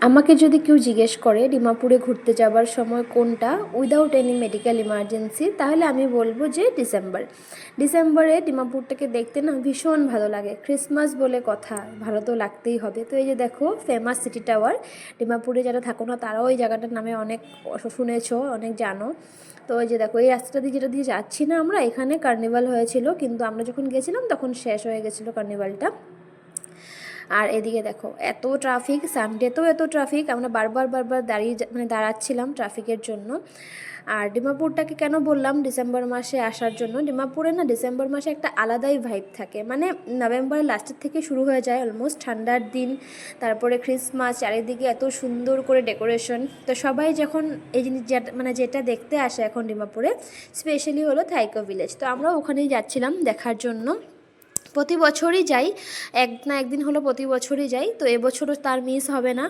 আমাকে যদি কেউ জিজ্ঞেস করে ডিমাপুরে ঘুরতে যাবার সময় কোনটা উইদাউট এনি মেডিকেল ইমার্জেন্সি, তাহলে আমি বলবো যে ডিসেম্বরে ডিমাপুরটাকে দেখতে না ভীষণ ভালো লাগে। ক্রিসমাস বলে কথা, ভালো তো লাগতেই হবে। তো এই যে দেখো ফেমাস সিটি টাওয়ার, ডিমাপুরে যারা থাকো না তারাও এই জায়গাটার নামে অনেক শুনেছো, অনেক জানো। তো এই যে দেখো এই রাস্তাটা দিয়ে যেটা দিয়ে যাচ্ছি না আমরা, এখানে কার্নিভাল হয়েছিল, কিন্তু আমরা যখন গেছিলাম তখন শেষ হয়ে গেছিলো কার্নিভালটা। আর এদিকে দেখো এত ট্রাফিক, সানডেতেও এত ট্রাফিক, আমরা বারবার দাঁড়াচ্ছিলাম ট্রাফিকের জন্য। আর ডিমাপুরটাকে কেন বললাম ডিসেম্বর মাসে আসার জন্য, ডিমাপুরে না ডিসেম্বর মাসে একটা আলাদাই ভাইব থাকে, মানে নভেম্বরের লাস্টের থেকে শুরু হয়ে যায় অলমোস্ট ঠান্ডার দিন, তারপরে ক্রিসমাস, চারিদিকে এত সুন্দর করে ডেকোরেশন। তো সবাই যখন এই জিনিস যেটা দেখতে আসে এখন ডিমাপুরে স্পেশালি হলো থাইকো ভিলেজ, তো আমরাও ওখানেই যাচ্ছিলাম দেখার জন্য। প্রতি বছরই যাই, এক না একদিন হলো প্রতি বছরই যাই, তো এবছরও তার মিস হবে না,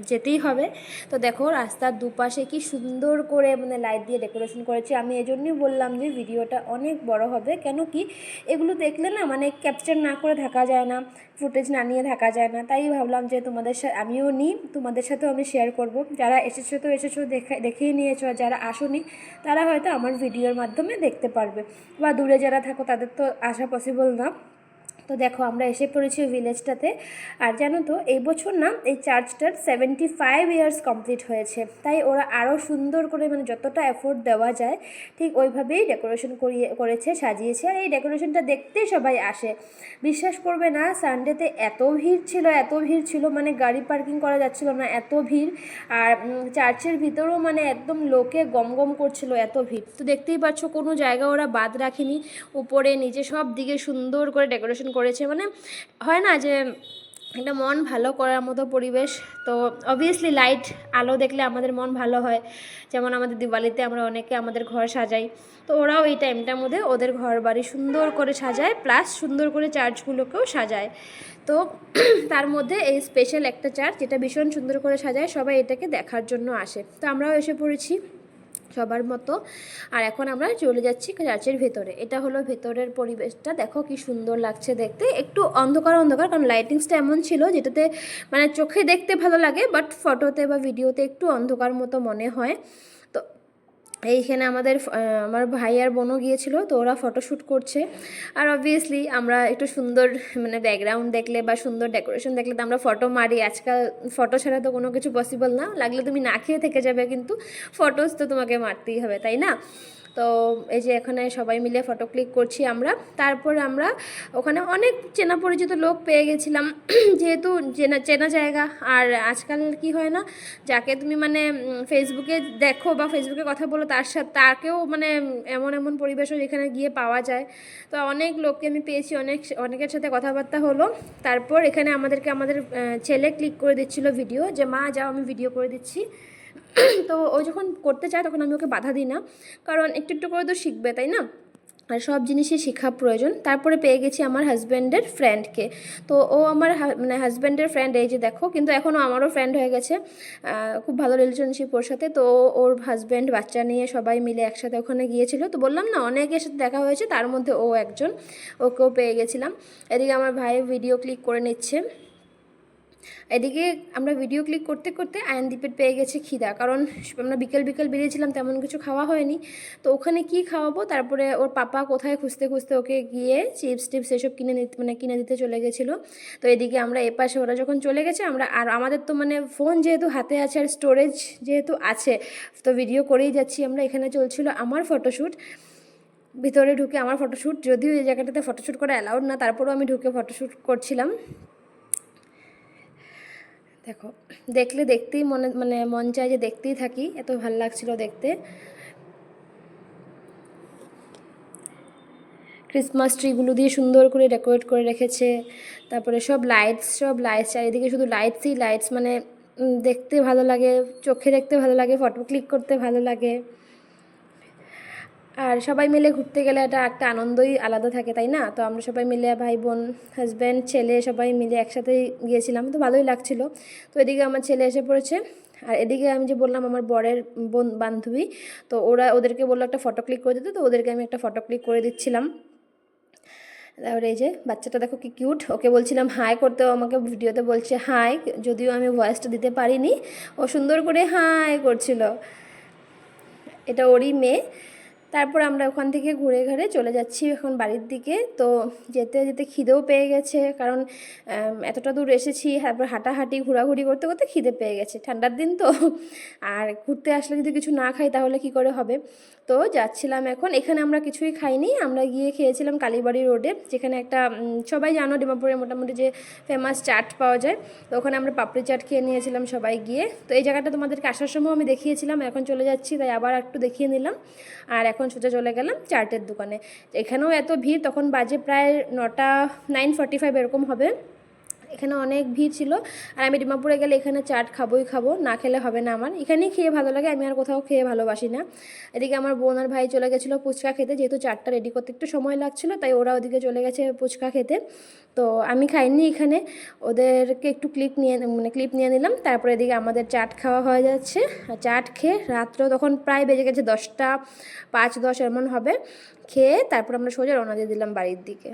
যেতেই হবে। তো দেখো রাস্তার দুপাশে কি সুন্দর করে লাইট দিয়ে ডেকোরেশন করেছে। আমি এজন্যই বললাম যে ভিডিওটা অনেক বড় হবে, কেন কি এগুলো দেখলে না ক্যাপচার না করে থাকা যায় না, ফুটেজ না নিয়ে থাকা যায় না, তাই ভাবলাম যে তোমাদের সাথে আমিও নিই, তোমাদের সাথেও আমি শেয়ার করব। যারা এসেছো তো এসেছো, দেখেই নিয়েছো, আর যারা আসোনি তারা হয়তো আমার ভিডিওর মাধ্যমে দেখতে পারবে, বা দূরে যারা থাকো তাদের তো আসা পসিবল না। তো দেখো আমরা এসে পড়েছি ভিলেজটাতে। আর জানো তো এই বছর না এই চার্চটার 75 ইয়ার্স কমপ্লিট হয়েছে, তাই ওরা আরও সুন্দর করে যতটা এফোর্ট দেওয়া যায় ঠিক ওইভাবেই ডেকোরেশন করেছে, সাজিয়েছে। আর এই ডেকোরেশনটা দেখতেই সবাই আসে। বিশ্বাস করবে না, সানডেতে এত ভিড় ছিল, গাড়ি পার্কিং করা যাচ্ছিল না, এত ভিড়। আর চার্চের ভিতরেও একদম লোকে গম করছিল, এত ভিড়। তো দেখতেই পাচ্ছ কোনো জায়গা ওরা বাদ রাখেনি, উপরে নিচে সব দিকে সুন্দর করে ডেকোরেশন করেছে। হয় না যে একটা মন ভালো করার মতো পরিবেশ। তো অবভিয়াসলি লাইট আলো দেখলে আমাদের মন ভালো হয়, যেমন আমাদের দিওয়ালিতে আমরা অনেকে আমাদের ঘর সাজাই, তো ওরাও এই টাইমটার মধ্যে ওদের ঘর বাড়ি সুন্দর করে সাজায়, প্লাস সুন্দর করে চার্চগুলোকেও সাজায়। তো তার মধ্যে এই স্পেশাল একটা চার্চ যেটা ভীষণ সুন্দর করে সাজায়, সবাই এটাকে দেখার জন্য আসে। তো আমরাও এসে পড়েছি সবার মতো। আর এখন আমরা চলে যাচ্ছি চার্চের ভেতরে। এটা হলো ভেতরের পরিবেশটা, দেখো কি সুন্দর লাগছে দেখতে। একটু অন্ধকার কারণ লাইটিংসটা এমন ছিল যেটাতে চোখে দেখতে ভালো লাগে, বাট ফটোতে বা ভিডিওতে একটু অন্ধকার মতো মনে হয়। তো এইখানে আমার ভাই আর বোনও গিয়েছিল, তো ওরা ফটোশ্যুট করছে। আর অবভিয়াসলি আমরা একটু সুন্দর ব্যাকগ্রাউন্ড দেখলে বা সুন্দর ডেকোরেশন দেখলে তো আমরা ফটো মারি। আজকাল ফটো ছাড়া তো কোনো কিছু পসিবল না, লাগলে তুমি না খেয়ে থেকে যাবে, কিন্তু ফটোস তো তোমাকে মারতেই হবে, তাই না? তো এই যে এখানে সবাই মিলে ফটো ক্লিক করছি আমরা। তারপর আমরা ওখানে অনেক চেনা পরিচিত লোক পেয়ে গেছিলাম যেহেতু চেনা জায়গা। আর আজকাল কি হয় না, যাকে তুমি ফেসবুকে দেখো বা ফেসবুকে কথা বলো তাকেও এমন পরিবেশও যেখানে গিয়ে পাওয়া যায়। তো অনেক লোককে আমি পেয়েছি, অনেকের সাথে কথাবার্তা হলো। তারপর এখানে আমাদের ছেলে ক্লিক করে দিচ্ছিল ভিডিও, যে মা যাও আমি ভিডিও করে দিচ্ছি। তো ও যখন করতে চায় তখন আমি ওকে বাধা দিই না, কারণ একটু একটু করে তো শিখবে, তাই না? আর সব জিনিসই শেখা প্রয়োজন। তারপরে পেয়ে গেছি আমার হাজব্যান্ডের ফ্রেন্ডকে। তো ও আমার হাজব্যান্ডের ফ্রেন্ড, এই যে দেখো, কিন্তু এখনও আমারও ফ্রেন্ড হয়ে গেছে, খুব ভালো রিলেশনশিপ ওর সাথে। তো ওর হাজব্যান্ড বাচ্চা নিয়ে সবাই মিলে একসাথে ওখানে গিয়েছিল। তো বললাম না অনেকের সাথে দেখা হয়েছে, তার মধ্যে ও একজন, ওকেও পেয়ে গেছিলাম। এদিকে আমার ভাই ভিডিও ক্লিক করে নিচ্ছে। এদিকে আমরা ভিডিও ক্লিক করতে করতে আয়নদীপের পেয়ে গেছে খিদা, কারণ আমরা বিকেল বেরিয়েছিলাম, তেমন কিছু খাওয়া হয়নি। তো ওখানে কি খাওয়াবো, তারপরে ওর পাপা কোথায় খুঁজতে খুঁজতে ওকে গিয়ে চিপস টিপস এসব কিনে দিতে চলে গেছিলো। তো এদিকে আমরা এপাশে ওরা যখন চলে গেছে, আর আমাদের তো ফোন যেহেতু হাতে আছে আর স্টোরেজ যেহেতু আছে, তো ভিডিও করেই যাচ্ছি আমরা। এখানে চলছিল আমার ফটোশ্যুট, ভিতরে ঢুকে আমার ফটোশ্যুট, যদিও এই জায়গাটাতে ফটোশ্যুট করা অ্যালাউড না, তারপরেও আমি ঢুকে ফটোশ্যুট করছিলাম। দেখো দেখলে দেখতেই মন চায় যে দেখতেই থাকি, এত ভালো লাগছিল দেখতে। ক্রিসমাস ট্রিগুলো দিয়ে সুন্দর করে ডেকোরেট করে রেখেছে। তারপরে সব লাইটস চারিদিকে শুধু লাইটসই লাইটস, দেখতে ভালো লাগে, চোখে দেখতে ভালো লাগে, ফটো ক্লিক করতে ভালো লাগে। আর সবাই মিলে ঘুরতে গেলে এটা একটা আনন্দই আলাদা থাকে, তাই না? তো আমরা সবাই মিলে ভাই বোন হাজব্যান্ড ছেলে সবাই মিলে একসাথেই গিয়েছিলাম, তো ভালোই লাগছিল। তো এদিকে আমার ছেলে এসে পড়েছে, আর এদিকে আমি যে বললাম আমার বরের বান্ধবী, তো ওদেরকে বললো একটা ফটো ক্লিক করে দিতে, তো ওদেরকে আমি একটা ফটো ক্লিক করে দিচ্ছিলাম। তারপরে এই যে বাচ্চাটা দেখো কি কিউট, ওকে বলছিলাম হাই করতেও আমাকে ভিডিওতে বলছে হাই, যদিও আমি ভয়েসটা দিতে পারিনি, ও সুন্দর করে হাই করছিল। এটা ওরই মেয়ে। তারপর আমরা ওখান থেকে ঘুরে ঘুরে চলে যাচ্ছি এখন বাড়ির দিকে। তো যেতে যেতে খিদেও পেয়ে গেছে, কারণ এতটা দূর এসেছি, তারপর হাঁটাহাঁটি ঘোরাঘুরি করতে করতে খিদে পেয়ে গেছে, ঠান্ডার দিন তো। আর ঘুরতে আসলে যদি কিছু না খাই তাহলে কি করে হবে। তো যাচ্ছিলাম এখন, এখানে আমরা কিছুই খাইনি, আমরা গিয়ে খেয়েছিলাম কালীবাড়ি রোডে, যেখানে একটা সবাই জানো ডিমাপুরে মোটামুটি যে ফেমাস চাট পাওয়া যায়। তো ওখানে আমরা পাপড়ি চাট খেয়ে নিয়েছিলাম সবাই গিয়ে। তো এই জায়গাটা তোমাদেরকে আসার সময় আমি দেখিয়েছিলাম, এখন চলে যাচ্ছি তাই আবার একটু দেখিয়ে নিলাম। আর এখন সোজা চলে গেলাম চাটের দোকানে। এখানেও এত ভিড়, তখন বাজে প্রায় 9:45 এরকম হবে। এখানে অনেক ভিড় ছিল। আর আমি ডিমাপুরে গেলে এখানে চাট খাবোই খাবো, না খেলে হবে না আমার, এখানেই খেয়ে ভালো লাগে, আমি আর কোথাও খেয়ে ভালোবাসি না। এদিকে আমার বোন আর ভাই চলে গেছিলো ফুচকা খেতে, যেহেতু চাটটা রেডি করতে একটু সময় লাগছিলো তাই ওরা ওদিকে চলে গেছে ফুচকা খেতে। তো আমি খাইনি এখানে, ওদেরকে একটু ক্লিপ নিয়ে নিলাম। তারপরে এদিকে আমাদের চাট খাওয়া হয়ে যাচ্ছে। চাট খেয়ে রাত্র তখন প্রায় বেজে গেছে 10টা 5-10 এমন হবে। খেয়ে তারপর আমরা সোজা রওনা দিয়ে দিলাম বাড়ির দিকে।